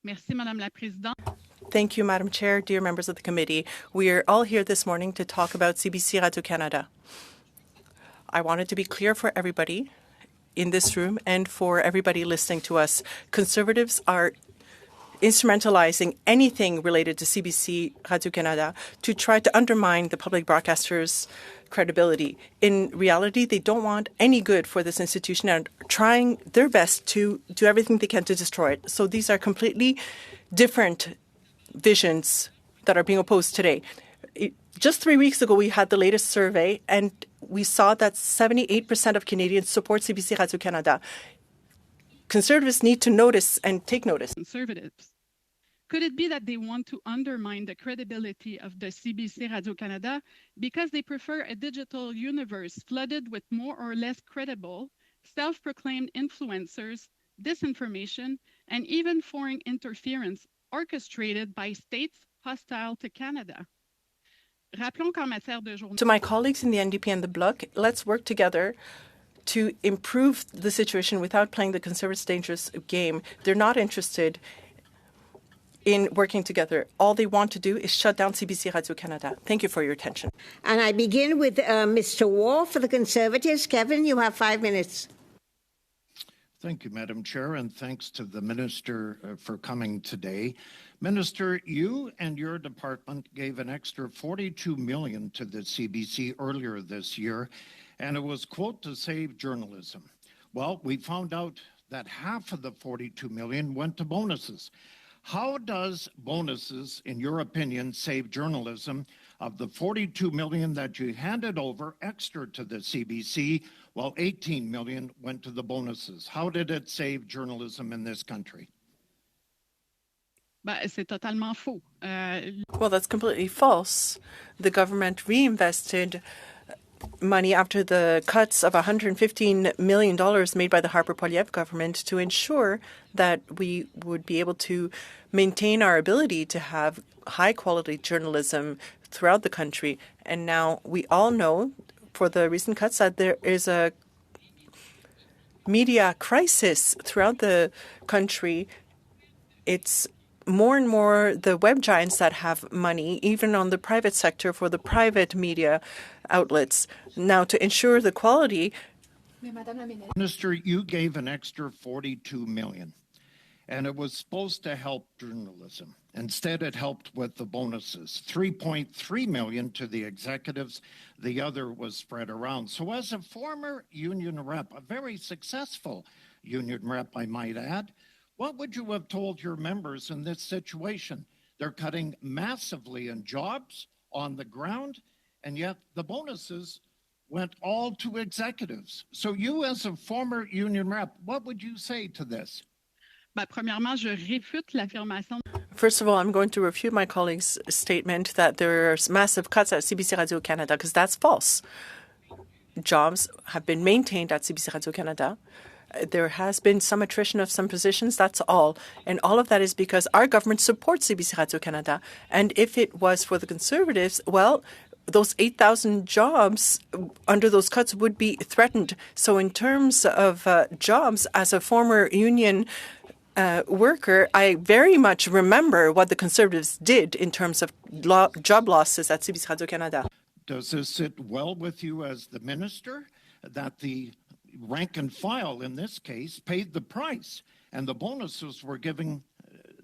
Merci, Madame la Présidente. Thank you, Madam Chair, dear members of the committee. We are all here this morning to talk about CBC Radio-Canada. I wanted to be clear for everybody in this room and for everybody listening to us. Conservatives are instrumentalizing anything related to CBC Radio-Canada to try to undermine the public broadcaster's credibility. In reality, they don't want any good for this institution and are trying their best to do everything they can to destroy it. So these are completely different visions that are being opposed today. Just 3 weeks ago, we had the latest survey, and we saw that 78% of Canadians support CBC Radio-Canada. Conservatives need to notice and take notice. Conservatives. Could it be that they want to undermine the credibility of the CBC Radio-Canada because they prefer a digital universe flooded with more or less credible, self-proclaimed influencers, disinformation, and even foreign interference orchestrated by states hostile to Canada? Rappelons qu'en matière de To my colleagues in the NDP and the Bloc, let's work together to improve the situation without playing the Conservatives' dangerous game. They're not interested in working together. All they want to do is shut down CBC Radio-Canada. Thank you for your attention. And I begin with Mr. Wall for the Conservatives. Kevin, you have 5 minutes. Thank you, Madam Chair, and thanks to the Minister for coming today. Minister, you and your department gave an extra $42 million to the CBC earlier this year, and it was, quote, to save journalism. Well, we found out that half of the $42 million went to bonuses. How does bonuses, in your opinion, save journalism? Of the $42 million that you handed over extra to the CBC, while $18 million went to the bonuses. How did it save journalism in this country? C'est totalement faux. Well, that's completely false. The government reinvested money after the cuts of $115 million made by the Harper-Poilievre government to ensure that we would be able to maintain our ability to have high-quality journalism throughout the country. And now we all know, for the recent cuts, that there is a media crisis throughout the country. It's more and more the web giants that have money, even on the private sector for the private media outlets. Now, to ensure the quality. Minister, you gave an extra $42 million, and it was supposed to help journalism. Instead, it helped with the bonuses. $3.3 million to the executives. The other was spread around. So as a former union rep, a very successful union rep, I might add, what would you have told your members in this situation? They're cutting massively in jobs on the ground, and yet the bonuses went all to executives. So you, as a former union rep, what would you say to this? Premièrement, je réfute l'affirmation. First of all, I'm going to refute my colleague's statement that there are massive cuts at CBC Radio-Canada, because that's false. Jobs have been maintained at CBC Radio-Canada. There has been some attrition of some positions, that's all. And all of that is because our government supports CBC Radio-Canada. And if it was for the Conservatives, well, those 8,000 jobs under those cuts would be threatened. So in terms of jobs, as a former union worker, I very much remember what the Conservatives did in terms of job losses at CBC Radio-Canada. Does this sit well with you as the minister that the rank and file in this case paid the price, and the bonuses were giving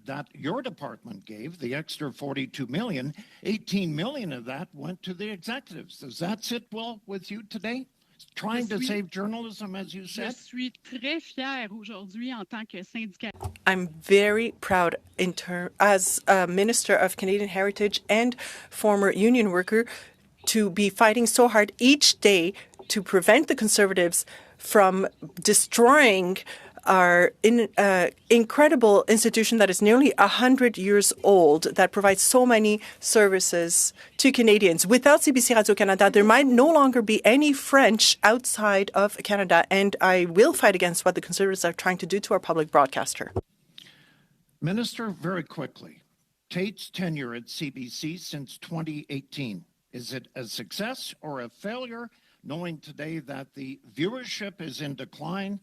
that your department gave, the extra $42 million, $18 million of that went to the executives? Does that sit well with you today? Trying to save journalism, as you said? Je suis très fière aujourd'hui en tant que syndicaliste. I'm very proud as a Minister of Canadian Heritage and former union worker to be fighting so hard each day to prevent the Conservatives from destroying our incredible institution that is nearly 100 years old, that provides so many services to Canadians. Without CBC Radio-Canada, there might no longer be any French outside of Canada, and I will fight against what the Conservatives are trying to do to our public broadcaster. Minister, very quickly, Tate's tenure at CBC since 2018, is it a success or a failure, knowing today that the viewership is in decline,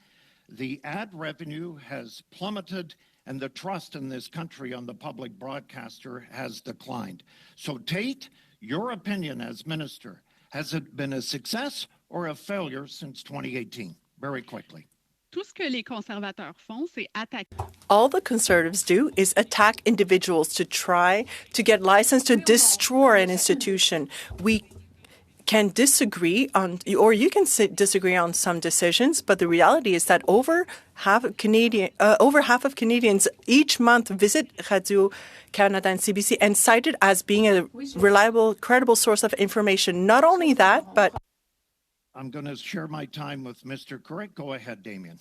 the ad revenue has plummeted, and the trust in this country on the public broadcaster has declined. So, Tate, your opinion as minister, has it been a success or a failure since 2018? Very quickly. Tout ce que les conservateurs font, c'est attaquer. All the Conservatives do is attack individuals to try to get license to destroy an institution. We can disagree on, or you can disagree on some decisions, but the reality is that over half of Canadians each month visit Radio Canada and CBC and cite it as being a reliable, credible source of information. Not only that, but I'm going to share my time with Mr. Currick. Go ahead, Damien.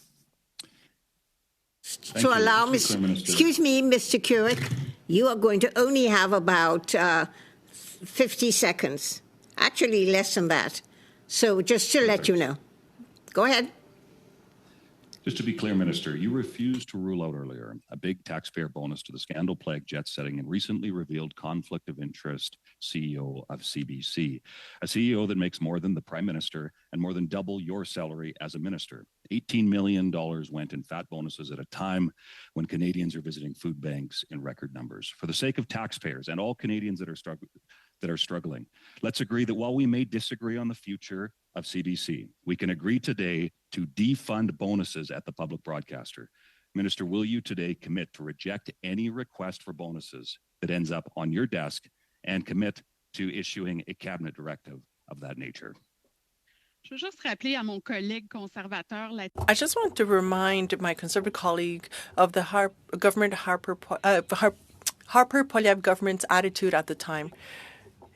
So allow me, excuse me, Mr. Currick, you are going to only have about 50 seconds. Actually, less than that. So just to let you know. Go ahead. Just to be clear, Minister, you refused to rule out earlier a big taxpayer bonus to the scandal-plagued jet-setting and recently revealed conflict of interest CEO of CBC, a CEO that makes more than the Prime Minister and more than double your salary as a minister. $18 million went in fat bonuses at a time when Canadians are visiting food banks in record numbers. For the sake of taxpayers and all Canadians that are struggling, let's agree that while we may disagree on the future of CBC, we can agree today to defund bonuses at the public broadcaster. Minister, will you today commit to reject any request for bonuses that ends up on your desk and commit to issuing a cabinet directive of that nature? Je veux juste rappeler à mon collègue conservateur la... I just want to remind my Conservative colleague of the Harper Poilievre government's attitude at the time.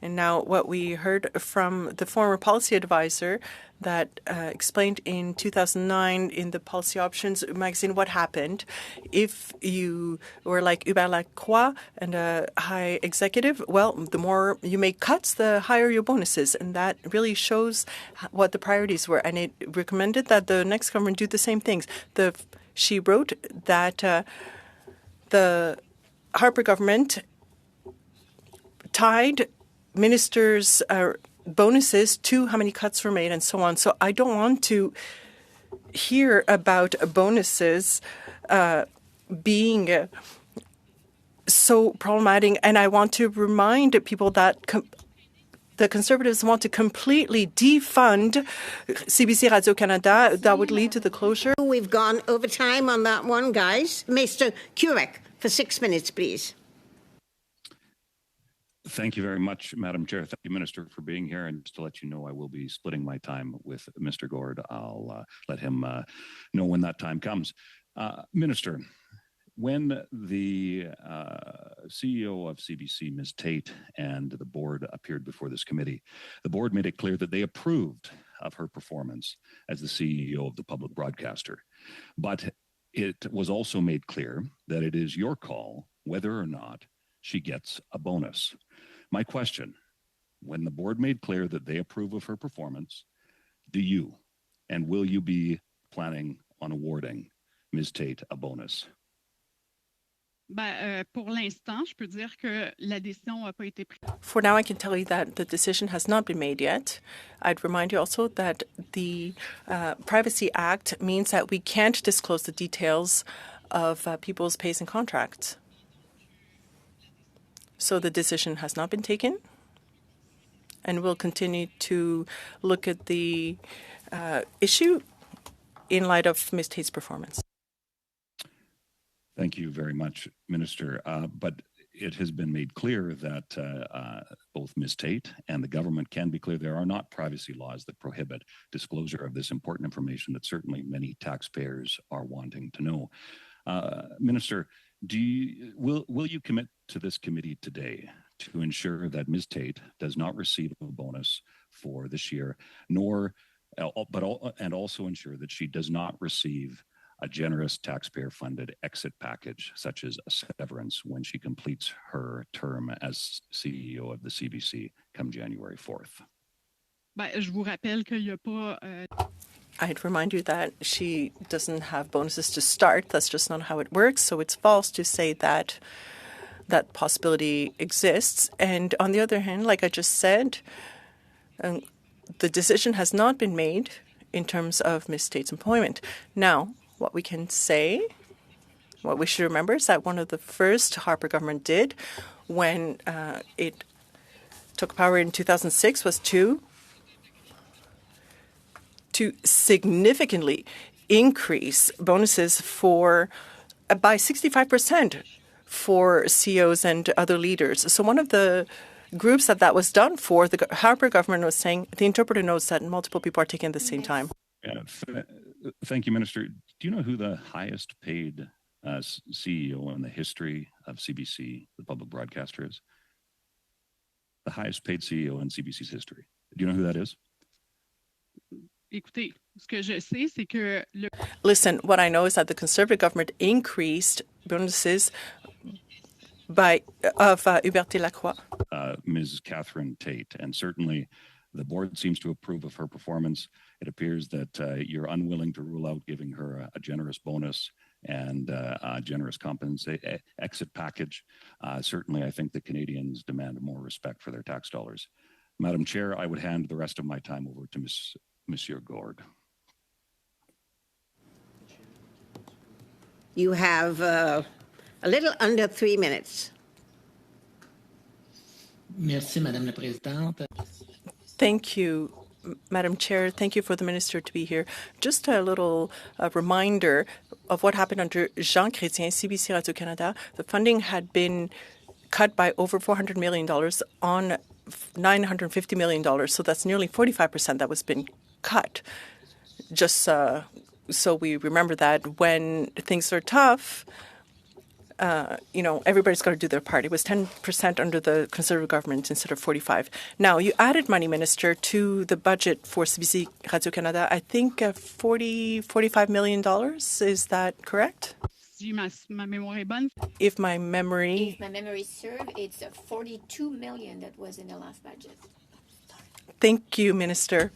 And now what we heard from the former policy advisor that explained in 2009 in the Policy Options magazine what happened if you were like Hubert Lacroix and a high executive. Well, the more you make cuts, the higher your bonuses. And that really shows what the priorities were. And it recommended that the next government do the same things. She wrote that the Harper government tied ministers' bonuses to how many cuts were made and so on. So I don't want to hear about bonuses being so problematic. And I want to remind people that the Conservatives want to completely defund CBC Radio-Canada. That would lead to the closure. We've gone over time on that one, guys. Mr. Currick, for 6 minutes, please. Thank you very much, Madam Chair. Thank you, Minister, for being here. And just to let you know, I will be splitting my time with Mr. Gord. I'll let him know when that time comes. Minister, when the CEO of CBC, Ms. Tate, and the board appeared before this committee, the board made it clear that they approved of her performance as the CEO of the public broadcaster. But it was also made clear that it is your call whether or not she gets a bonus. My question, when the board made clear that they approve of her performance, do you and will you be planning on awarding Ms. Tate a bonus? Pour l'instant, je peux dire que la décision n'a pas été prise. For now, I can tell you that the decision has not been made yet. I'd remind you also that the Privacy Act means that we can't disclose the details of people's pays and contracts. So the decision has not been taken, and we'll continue to look at the issue in light of Ms. Tate's performance. Thank you very much, Minister. But it has been made clear that both Ms. Tate and the government can be clear there are not privacy laws that prohibit disclosure of this important information that certainly many taxpayers are wanting to know. Minister, will you commit to this committee today to ensure that Ms. Tate does not receive a bonus for this year, and also ensure that she does not receive a generous taxpayer-funded exit package, such as a severance, when she completes her term as CEO of the CBC come January 4th? Je vous rappelle qu'il n'y a pas... I'd remind you that she doesn't have bonuses to start. That's just not how it works. So it's false to say that that possibility exists. And on the other hand, like I just said, the decision has not been made in terms of Ms. Tate's employment. Now, what we can say What we should remember is that one of the first Harper government did when it took power in 2006 was to significantly increase bonuses by 65% for CEOs and other leaders. So one of the groups that was done for, the Harper government was saying, the interpreter notes that multiple people are taking at the same time. Thank you, Minister. Do you know who the highest paid CEO in the history of CBC, the public broadcaster, is? The highest paid CEO in CBC's history. Do you know who that is? Écoutez, ce que je sais, c'est que Listen, what I know is that the Conservative government increased bonuses of Huberté Lacroix. Ms. Catherine Tate, and certainly the board seems to approve of her performance. It appears that you're unwilling to rule out giving her a generous bonus and a generous exit package. Certainly, I think the Canadians demand more respect for their tax dollars. Madam Chair, I would hand the rest of my time over to Monsieur Gord. You have a little under 3 minutes. Merci, Madame la Présidente. Thank you, Madam Chair. Thank you for the Minister to be here. Just a little reminder of what happened under Jean Chrétien, CBC Radio-Canada. The funding had been cut by over $400 million on $950 million. So that's nearly 45% that was been cut. Just so we remember that when things are tough, everybody's got to do their part. It was 10% under the Conservative government instead of 45%. Now, you added money, Minister, to the budget for CBC Radio-Canada, I think $45 million. Is that correct? si ma mémoire est bonne. If my memory serves, it's $42 million that was in the last budget. Thank you, Minister.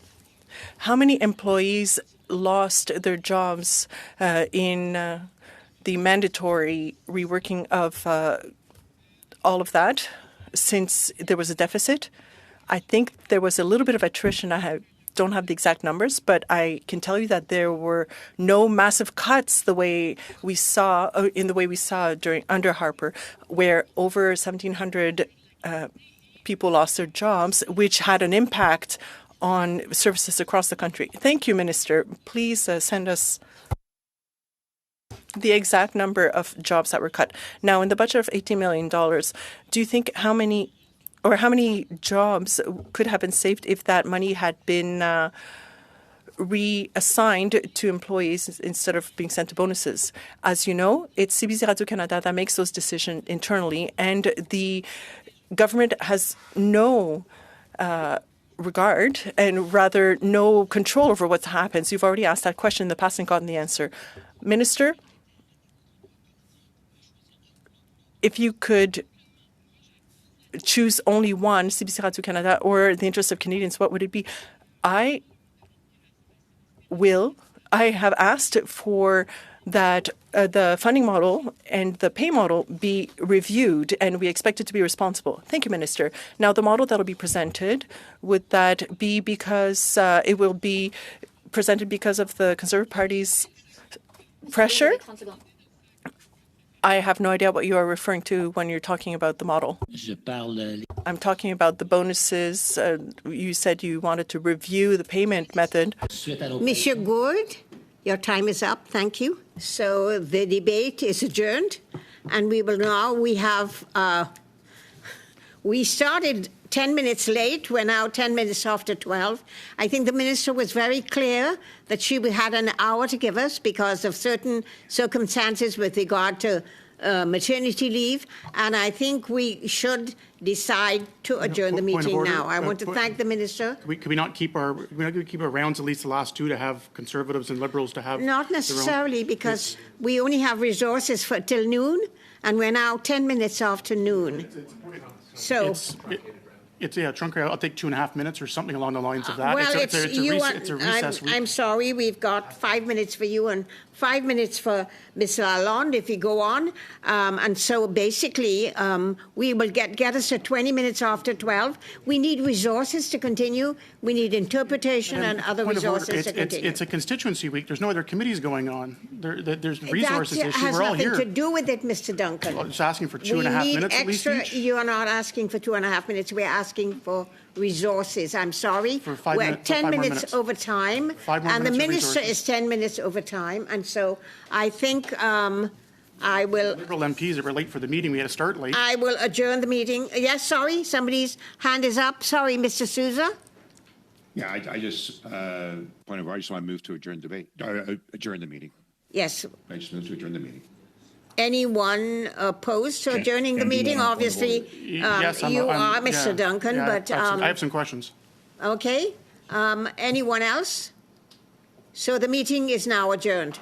How many employees lost their jobs in the mandatory reworking of all of that since there was a deficit? I think there was a little bit of attrition. Don't have the exact numbers, but I can tell you that there were no massive cuts the way we saw under Harper, where over 1,700 people lost their jobs, which had an impact on services across the country. Thank you, Minister. Please send us the exact number of jobs that were cut. Now, in the budget of $18 million, do you think how many jobs could have been saved if that money had been reassigned to employees instead of being sent to bonuses? As you know, it's CBC Radio-Canada that makes those decisions internally, and the government has no regard and rather no control over what happens. You've already asked that question in the past and gotten the answer. Minister, if you could choose only one, CBC Radio-Canada or the interest of Canadians, what would it be? I have asked for that the funding model and the pay model be reviewed, and we expect it to be responsible. Thank you, Minister. Now, the model that will be presented, would that be because it will be presented because of the Conservative Party's pressure? I have no idea what you are referring to when you're talking about the model. I'm talking about the bonuses. You said you wanted to review the payment method. Monsieur Gould, your time is up. Thank you. So the debate is adjourned, and we started 10 minutes late. We're now 10 minutes after 12. I think the minister was very clear that she had an hour to give us because of certain circumstances with regard to maternity leave, and I think we should decide to adjourn the meeting now. I want to thank the minister. Could we not keep our rounds, at least the last two, to have Conservatives and Liberals to have? Not necessarily, because we only have resources till noon, and we're now 10 minutes after noon. So It's truncated. I'll take 2.5 minutes or something along the lines of that. Well, it's a recess week. I'm sorry, we've got 5 minutes for you and 5 minutes for Ms. Lalonde if you go on. And so basically, we will get us at 20 minutes after 12. We need resources to continue. We need interpretation and other Point of order, resources to continue. It's a constituency week. There's no other committees going on. There's resources That issue. has We're all nothing here. to do with it, Mr. Duncan. I'm just asking for 2.5 minutes at least each. You are not asking for 2.5 minutes. We're asking for resources. I'm sorry. For 5 We're minutes- 10 5 more minutes minutes. over time. 5 more And the minutes of minister resources. is 10 minutes over time. And so I think I will Liberal MPs that were late for the meeting. We had to start late. adjourn the meeting. Yes, sorry, somebody's hand is up. Sorry, Mr. Souza. Yeah, I just, point of order, I just want to move to adjourn the meeting. Yes. I just move to adjourn the meeting. Anyone opposed to adjourning the can do meeting? one point of Obviously, Yes, you are, yeah, Mr. Duncan, yeah, but I have some questions. okay. Anyone else? So the meeting is now adjourned.